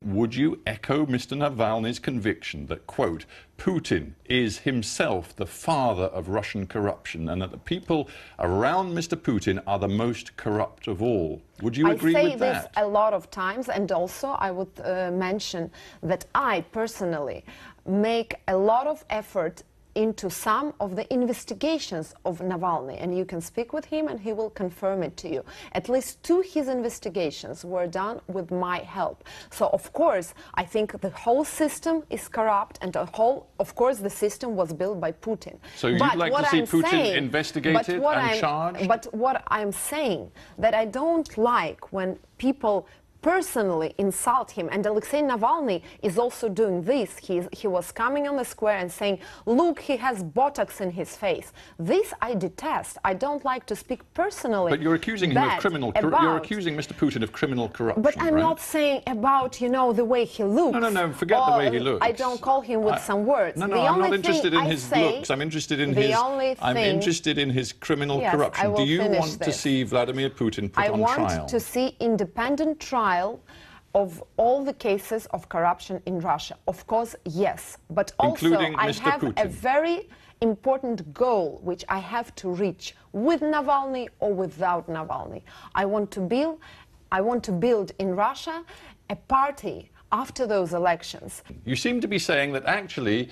Would you echo Mr. Navalny's conviction that, quote, Putin is himself the father of Russian corruption and that the people around Mr. Putin are the most corrupt of all? Would you agree with that? I say this a lot of times, and also I would mention that I personally make a lot of effort into some of the investigations of Navalny, and you can speak with him and he will confirm it to you. At least 2 his investigations were done with my help. So of course I think the whole system is corrupt, and of course the system was built by Putin. So you'd like to see Putin investigated and charged? But what I'm saying, that I don't like when people personally insult him, and Alexei Navalny is also doing this. He was coming on the square and saying, look, he has Botox in his face. This I detest. I don't like to speak personally. But you're accusing him of criminal corruption. You're accusing Mr. Putin of criminal corruption. But I'm not saying about, you know, the way he looks. No, forget the way he looks. I don't call him with some words. No, I'm not interested in his looks. I'm interested in his criminal corruption. Do you want to see Vladimir Putin put on trial? I want to see independent trial of all the cases of corruption in Russia. Of course, yes. But also I have a very important goal which I have to reach with Navalny or without Navalny. I want to build in Russia a party after those elections. You seem to be saying that actually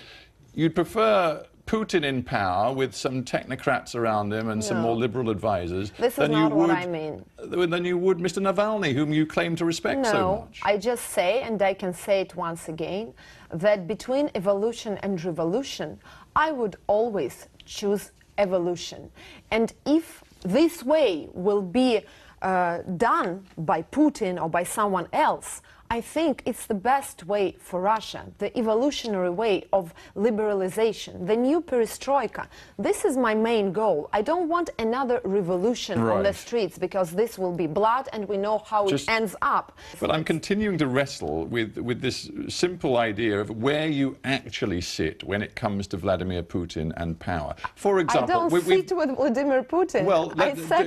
you'd prefer Putin in power with some technocrats around him and some more liberal advisors. This is not what I mean. Than you would Mr. Navalny, whom you claim to respect so much. No, I just say, and I can say it once again, that between evolution and revolution, I would always choose evolution. And if this way will be done by Putin or by someone else, I think it's the best way for Russia, the evolutionary way of liberalization, the new perestroika. This is my main goal. I don't want another revolution on the streets, because this will be blood and we know how it ends up. But I'm continuing to wrestle with this simple idea of where you actually sit when it comes to Vladimir Putin and power. For example, I don't sit with Vladimir Putin. Well,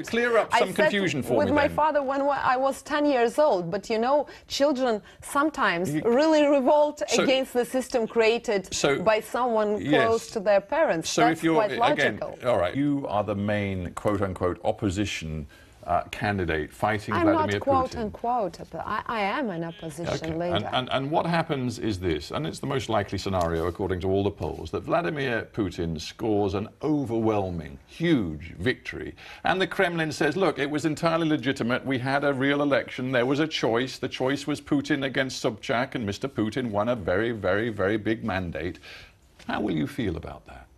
clear up some confusion for me with my father when I was 10 years old, but you know, children sometimes really revolt against the system created by someone close to their parents. So that's quite logical. Again, all right, you are the main quote-unquote opposition candidate fighting Vladimir Putin. I'm not quote-unquote, but I am an opposition leader. And what happens is this, and it's the most likely scenario according to all the polls, that Vladimir Putin scores an overwhelming, huge victory. And the Kremlin says, look, it was entirely legitimate. We had a real election. There was a choice. The choice was Putin against Sobchak, and Mr. Putin won a very, very, very big mandate. How will you feel about that?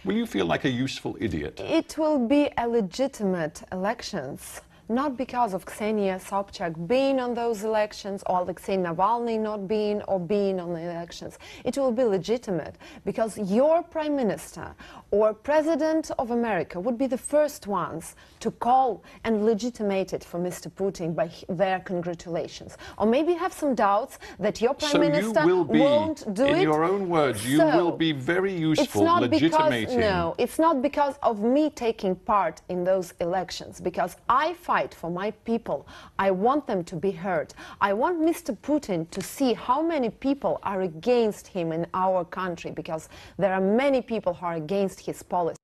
Will you feel like a useful idiot? It will be a legitimate elections, not because of Ksenia Sobchak being on those elections or Alexei Navalny not being or being on the elections. It will be legitimate because your Prime Minister or President of America would be the first ones to call and legitimate it for Mr. Putin by their congratulations. Or maybe have some doubts that your Prime Minister won't do it. In your own words, you will be very useful legitimating. No, it's not because of me taking part in those elections, because I fight for my people. I want them to be heard. I want Mr. Putin to see how many people are against him in our country, because there are many people who are against his policy.